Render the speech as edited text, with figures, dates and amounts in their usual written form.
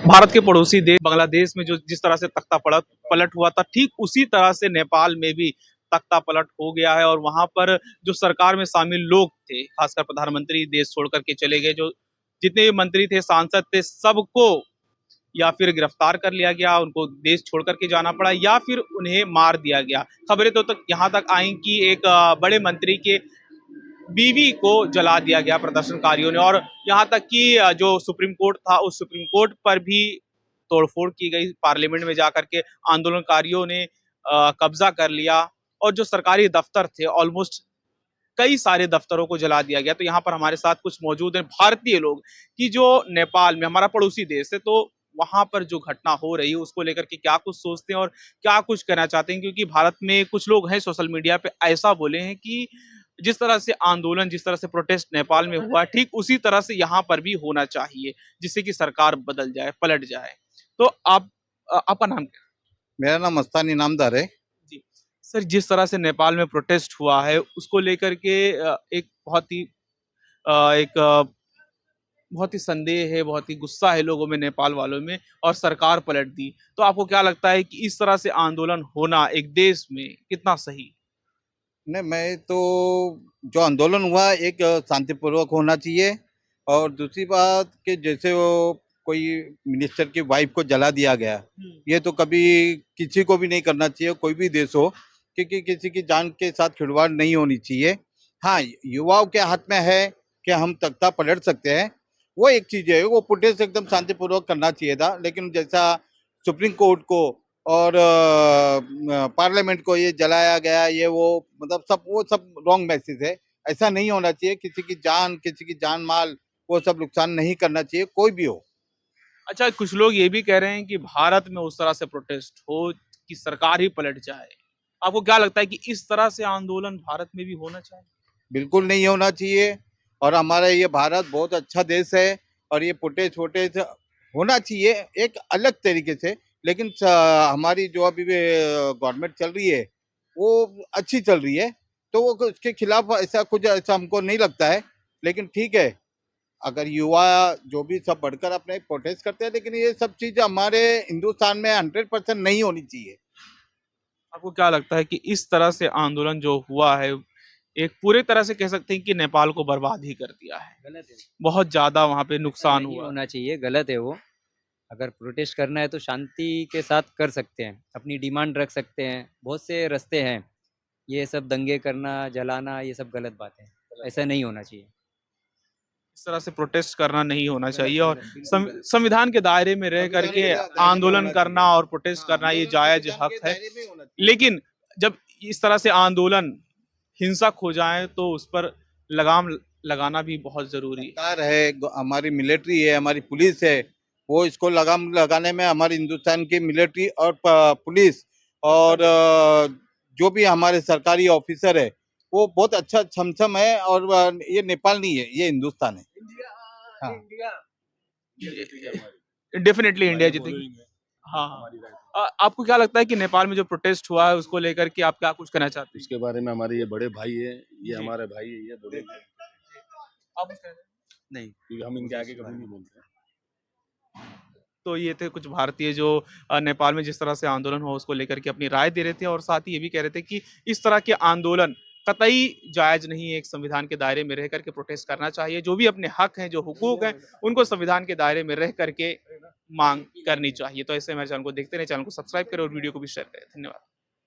भारत के पड़ोसी देश बांग्लादेश में जो जिस तरह से तख्ता पलट हुआ था, ठीक उसी तरह से नेपाल में भी तख्ता पलट हो गया है। और वहां पर जो सरकार में शामिल लोग थे, खासकर प्रधानमंत्री देश छोड़ करके चले गए, जो जितने भी मंत्री थे, सांसद थे, सबको या फिर गिरफ्तार कर लिया गया, उनको देश छोड़ करके जाना पड़ा, या फिर उन्हें मार दिया गया। खबरें तो तक यहाँ तक आई कि एक बड़े मंत्री के बीवी को जला दिया गया प्रदर्शनकारियों ने। और यहाँ तक कि जो सुप्रीम कोर्ट था, उस सुप्रीम कोर्ट पर भी तोड़फोड़ की गई। पार्लियामेंट में जाकर के आंदोलनकारियों ने कब्जा कर लिया, और जो सरकारी दफ्तर थे, ऑलमोस्ट कई सारे दफ्तरों को जला दिया गया। तो यहाँ पर हमारे साथ कुछ मौजूद हैं भारतीय लोग, कि जो नेपाल में, हमारा पड़ोसी देश है, तो वहां पर जो घटना हो रही है उसको लेकर के क्या कुछ सोचते हैं और क्या कुछ कहना चाहते हैं। क्योंकि भारत में कुछ लोग हैं सोशल मीडिया पे ऐसा बोले हैं कि जिस तरह से आंदोलन, जिस तरह से प्रोटेस्ट नेपाल में हुआ, ठीक उसी तरह से यहाँ पर भी होना चाहिए, जिससे कि सरकार बदल जाए, पलट जाए। तो आपका नाम क्या? मेरा नाम मस्तानी नामदार है जी सर, जिस तरह से नेपाल में प्रोटेस्ट हुआ है उसको लेकर के एक बहुत ही संदेह है, बहुत ही गुस्सा है लोगों में, नेपाल वालों में, और सरकार पलट दी। तो आपको क्या लगता है कि इस तरह से आंदोलन होना एक देश में कितना सही? नहीं, मैं तो जो आंदोलन हुआ एक शांतिपूर्वक होना चाहिए। और दूसरी बात कि जैसे वो कोई मिनिस्टर की वाइफ को जला दिया गया, ये तो कभी किसी को भी नहीं करना चाहिए, कोई भी देश हो, क्योंकि किसी की जान के साथ खिलवाड़ नहीं होनी चाहिए। हाँ, युवाओं के हाथ में है कि हम तख्ता पलट सकते हैं, वो एक चीज है, वो प्रोटेस्ट एकदम शांतिपूर्वक करना चाहिए था। लेकिन जैसा सुप्रीम कोर्ट को और पार्लियामेंट को ये जलाया गया, ये वो मतलब वो सब रॉन्ग मैसेज है। ऐसा नहीं होना चाहिए, किसी की जान माल वो सब नुकसान नहीं करना चाहिए, कोई भी हो। अच्छा, कुछ लोग ये भी कह रहे हैं कि भारत में उस तरह से प्रोटेस्ट हो कि सरकार ही पलट जाए। आपको क्या लगता है कि इस तरह से आंदोलन भारत में भी होना चाहिए? बिल्कुल नहीं होना चाहिए। और हमारा ये भारत बहुत अच्छा देश है, और ये प्रोटेस्ट वोटेस्ट होना चाहिए एक अलग तरीके से। लेकिन हमारी जो अभी गवर्नमेंट चल रही है वो अच्छी चल रही है, तो वो उसके खिलाफ ऐसा कुछ ऐसा हमको नहीं लगता है। लेकिन ठीक है, अगर युवा जो भी सब बढ़कर अपने प्रोटेस्ट करते हैं, लेकिन ये सब चीज हमारे हिंदुस्तान में 100% नहीं होनी चाहिए। आपको क्या लगता है कि इस तरह से आंदोलन जो हुआ है, एक पूरे तरह से कह सकते हैं कि नेपाल को बर्बाद ही कर दिया है? गलत है। बहुत ज्यादा वहां पे नुकसान नहीं हुआ। होना चाहिए, गलत है वो। अगर प्रोटेस्ट करना है तो शांति के साथ कर सकते हैं, अपनी डिमांड रख सकते हैं, बहुत से रास्ते हैं। ये सब दंगे करना, जलाना, ये सब गलत बात है, ऐसा नहीं होना चाहिए। इस तरह से प्रोटेस्ट करना नहीं होना चाहिए, और गलत, बिल्कुल गलत। संविधान के दायरे में रह संविधान करके के दायरे में आंदोलन होना करना चाहिए। और प्रोटेस्ट हाँ, करना ये आंदोलन जायज संविधान हक के है। दायरे में होना चाहिए। लेकिन जब इस तरह से आंदोलन हिंसक हो जाए तो उस पर लगाम लगाना भी बहुत जरूरी है। सरकार है, हमारी मिलिट्री है, हमारी पुलिस है, वो इसको लगाम लगाने में हमारे हिंदुस्तान की मिलिट्री और पुलिस और जो भी हमारे सरकारी ऑफिसर है वो बहुत अच्छा छमछम है। और ये नेपाल नहीं है, ये हिंदुस्तान है। हाँ, डेफिनेटली इंडिया जीतेगी। हाँ हाँ। आपको क्या लगता है कि नेपाल में जो प्रोटेस्ट हुआ है उसको लेकर के आप क्या कुछ कहना चाहते हैं? उसके बारे में हमारे ये बड़े भाई है, ये जी। हमारे भाई है, ये बड़े आप कुछ कहना चाहते हैं? नहीं, क्योंकि हम इनके आगे कभी नहीं बोलते। तो ये थे कुछ भारतीय जो नेपाल में जिस तरह से आंदोलन हुआ उसको लेकर के अपनी राय दे रहे थे, और साथ ही ये भी कह रहे थे कि इस तरह के आंदोलन कतई जायज नहीं है। एक संविधान के दायरे में रह करके प्रोटेस्ट करना चाहिए, जो भी अपने हक हैं, जो हुकूक हैं, उनको संविधान के दायरे में रह करके मांग करनी चाहिए। तो ऐसे हमारे चैनल को देखते रहे, चैनल को सब्सक्राइब करें और वीडियो को भी शेयर करें। धन्यवाद।